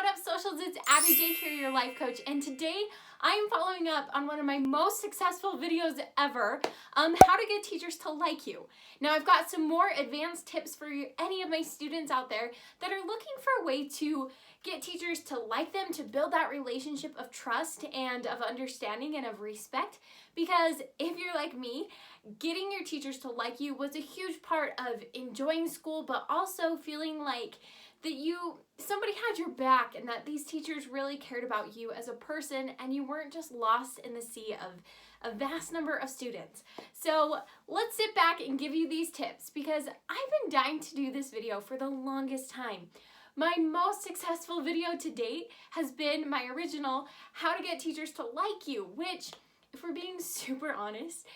what up, socials? It's Abbi J here, your life coach, and today I am following up on one of my most successful videos ever, how to get teachers to like you. Now, I've got some more advanced tips for any of my students out there that are looking for a way to get teachers to like them, to build that relationship of trust and of understanding and of respect. Because if you're like me, getting your teachers to like you was a huge part of enjoying school, but also feeling like that somebody had your back and that these teachers really cared about you as a person and you weren't just lost in the sea of a vast number of students. So let's sit back and give you these tips because I've been dying to do this video for the longest time. My most successful video to date has been my original How to Get Teachers to Like You, which, if we're being super honest,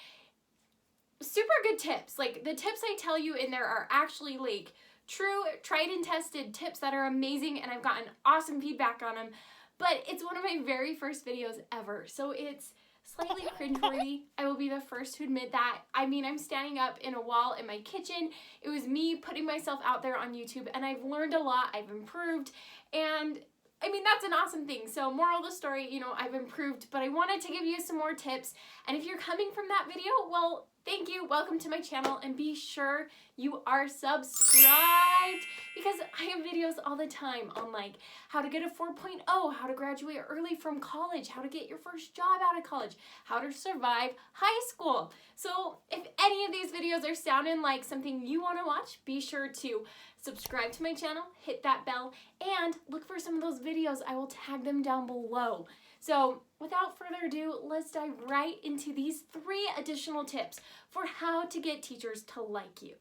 super good tips. Like, the tips I tell you in there are actually like true, tried and tested tips that are amazing, and I've gotten awesome feedback on them. But it's one of my very first videos ever, so it's slightly cringeworthy. I will be the first to admit that. I mean, I'm standing up in a wall in my kitchen. It was me putting myself out there on YouTube, and I've learned a lot. I've improved, and I mean, that's an awesome thing. So moral of the story, I've improved, but I wanted to give you some more tips. And if you're coming from that video, well, thank you. Welcome to my channel, and be sure you are subscribed because I have videos all the time on like how to get a 4.0, how to graduate early from college, how to get your first job out of college, how to survive high school. So if any of these videos are sounding like something you want to watch, be sure to subscribe to my channel, hit that bell, and look for some of those videos. I will tag them down below. So without further ado, let's dive right into these 3 additional tips for how to get teachers to like you.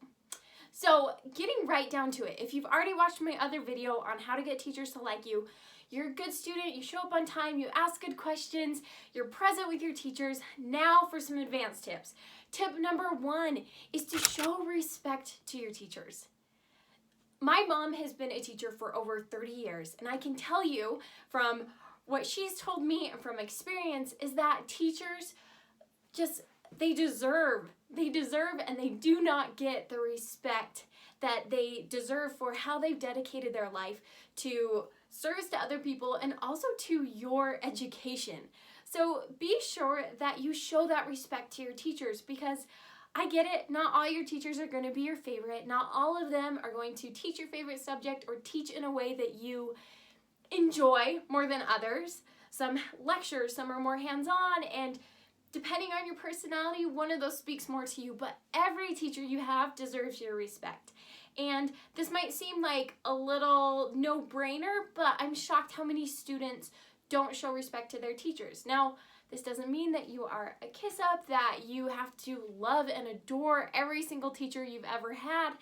So getting right down to it, if you've already watched my other video on how to get teachers to like you, you're a good student, you show up on time, you ask good questions, you're present with your teachers. Now for some advanced tips. Tip number 1 is to show respect to your teachers. My mom has been a teacher for over 30 years, and I can tell you from what she's told me and from experience is that teachers they deserve and they do not get the respect that they deserve for how they've dedicated their life to service to other people and also to your education. So be sure that you show that respect to your teachers, because I get it, not all your teachers are going to be your favorite. Not all of them are going to teach your favorite subject or teach in a way that you enjoy more than others. Some lecture, some are more hands-on, and depending on your personality, one of those speaks more to you, but every teacher you have deserves your respect. And this might seem like a little no-brainer, but I'm shocked how many students don't show respect to their teachers. Now, this doesn't mean that you are a kiss-up, that you have to love and adore every single teacher you've ever had,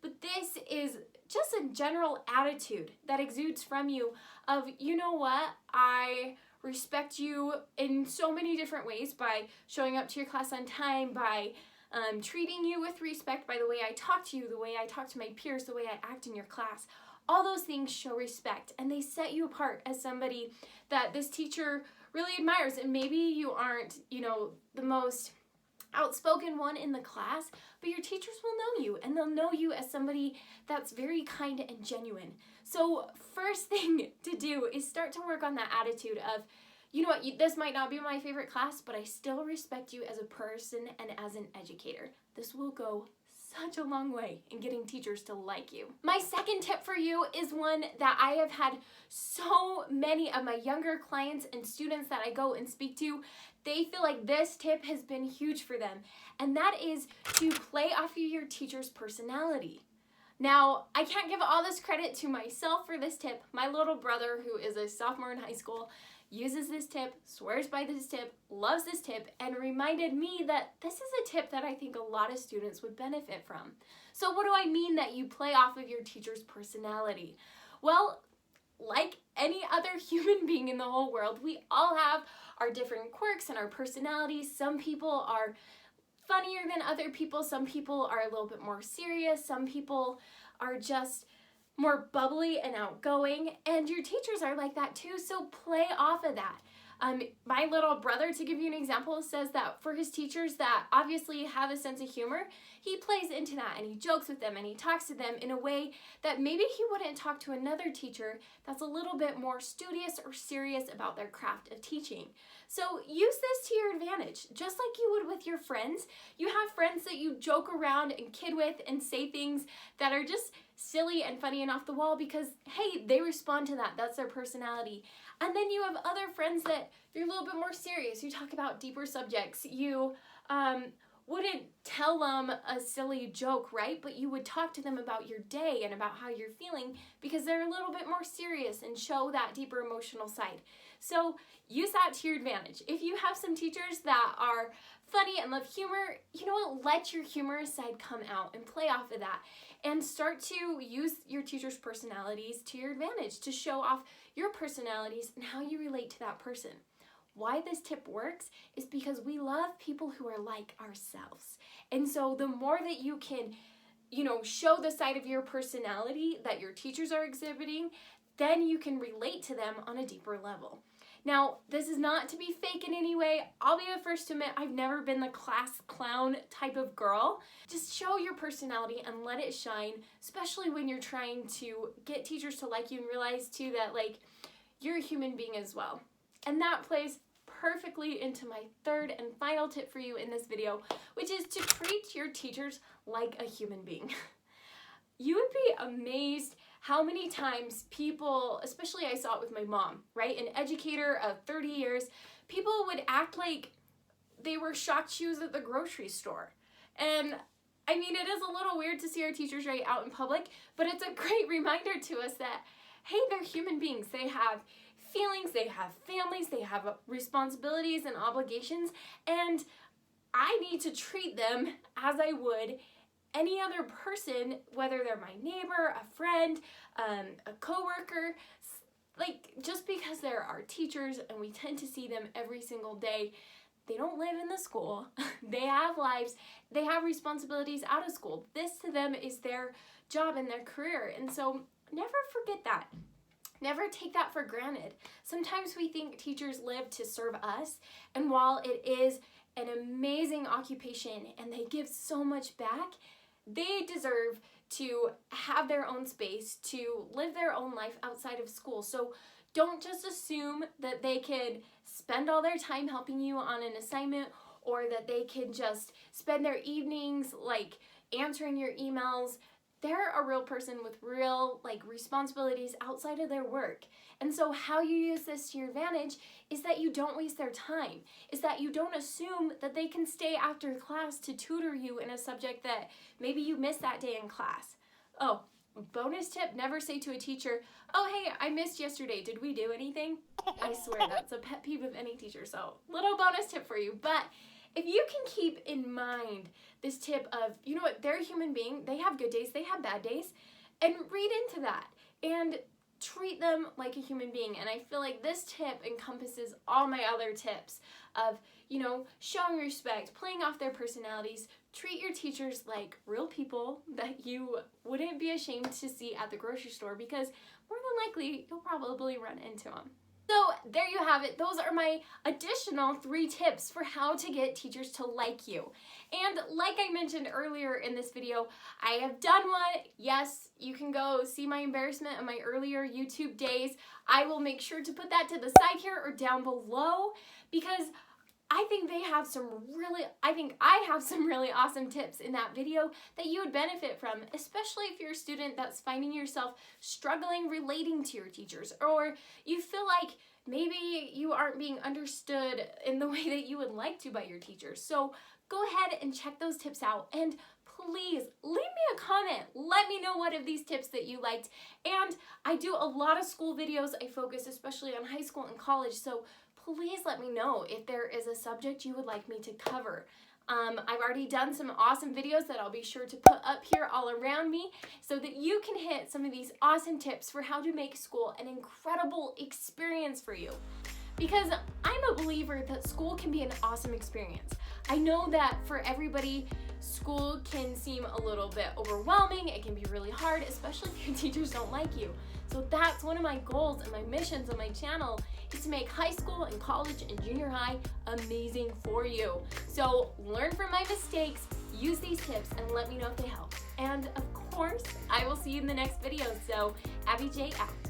but this is just a general attitude that exudes from you of, you know what, I respect you in so many different ways by showing up to your class on time, by treating you with respect, by the way I talk to you, the way I talk to my peers, the way I act in your class. All those things show respect, and they set you apart as somebody that this teacher really admires. And maybe you aren't, the most outspoken one in the class, but your teachers will know you, and they'll know you as somebody that's very kind and genuine. So first thing to do is start to work on that attitude of, you know what, this might not be my favorite class, but I still respect you as a person and as an educator. This will go such a long way in getting teachers to like you. My second tip for you is one that I have had so many of my younger clients and students that I go and speak to, they feel like this tip has been huge for them, and that is to play off of your teacher's personality. Now, I can't give all this credit to myself for this tip. My little brother, who is a sophomore in high school, uses this tip, swears by this tip, loves this tip, and reminded me that this is a tip that I think a lot of students would benefit from. So what do I mean that you play off of your teacher's personality? Well, like any other human being in the whole world, we all have our different quirks and our personalities. Some people are funnier than other people. Some people are a little bit more serious. Some people are just more bubbly and outgoing, and your teachers are like that too, so play off of that. My little brother, to give you an example, says that for his teachers that obviously have a sense of humor, he plays into that and he jokes with them and he talks to them in a way that maybe he wouldn't talk to another teacher that's a little bit more studious or serious about their craft of teaching. So use this to your advantage, just like you would with your friends. You have friends that you joke around and kid with and say things that are just silly and funny and off the wall because, hey, they respond to that. That's their personality. And then you have other friends that you're a little bit more serious. You talk about deeper subjects. You wouldn't tell them a silly joke, right? But you would talk to them about your day and about how you're feeling because they're a little bit more serious and show that deeper emotional side. So use that to your advantage. If you have some teachers that are funny and love humor, you know what? Let your humorous side come out and play off of that and start to use your teachers' personalities to your advantage to show off your personalities and how you relate to that person. Why this tip works is because we love people who are like ourselves. And so the more that you can, show the side of your personality that your teachers are exhibiting, then you can relate to them on a deeper level. Now, this is not to be fake in any way. I'll be the first to admit I've never been the class clown type of girl. Just show your personality and let it shine, especially when you're trying to get teachers to like you and realize too that you're a human being as well. And that plays perfectly into my third and final tip for you in this video, which is to treat your teachers like a human being. You would be amazed how many times people, especially I saw it with my mom, right? An educator of 30 years, people would act like they were shocked shoes at the grocery store. And I mean, it is a little weird to see our teachers right out in public, but it's a great reminder to us that, hey, they're human beings. They have feelings, they have families, they have responsibilities and obligations, and I need to treat them as I would any other person, whether they're my neighbor, a friend, a coworker. Just because they're our teachers and we tend to see them every single day, they don't live in the school. They have lives. They have responsibilities out of school. This to them is their job and their career. And so never forget that. Never take that for granted. Sometimes we think teachers live to serve us, and while it is an amazing occupation and they give so much back, they deserve to have their own space, to live their own life outside of school. So don't just assume that they could spend all their time helping you on an assignment, or that they can just spend their evenings answering your emails. They're a real person with real responsibilities outside of their work. And so how you use this to your advantage is that you don't waste their time, is that you don't assume that they can stay after class to tutor you in a subject that maybe you missed that day in class. Oh, bonus tip, never say to a teacher, oh, hey, I missed yesterday. Did we do anything? I swear that's a pet peeve of any teacher. So little bonus tip for you. But if you can keep in mind this tip of, you know what, they're a human being, they have good days, they have bad days, and read into that and treat them like a human being. And I feel like this tip encompasses all my other tips of, showing respect, playing off their personalities. Treat your teachers like real people that you wouldn't be ashamed to see at the grocery store, because more than likely you'll probably run into them. So there you have it. Those are my additional 3 tips for how to get teachers to like you. And like I mentioned earlier in this video, I have done one. Yes, you can go see my embarrassment of my earlier YouTube days. I will make sure to put that to the side here or down below, because I think I have some really awesome tips in that video that you would benefit from, especially if you're a student that's finding yourself struggling relating to your teachers, or you feel like maybe you aren't being understood in the way that you would like to by your teachers. So go ahead and check those tips out, and please leave me a comment. Let me know what of these tips that you liked. And I do a lot of school videos. I focus especially on high school and college, so please let me know if there is a subject you would like me to cover. I've already done some awesome videos that I'll be sure to put up here all around me so that you can hit some of these awesome tips for how to make school an incredible experience for you. Because I'm a believer that school can be an awesome experience. I know that for everybody, school can seem a little bit overwhelming. It can be really hard, especially if your teachers don't like you. So that's one of my goals and my missions on my channel, is to make high school and college and junior high amazing for you. So learn from my mistakes, use these tips, and let me know if they help. And of course, I will see you in the next video. So Abbi J out.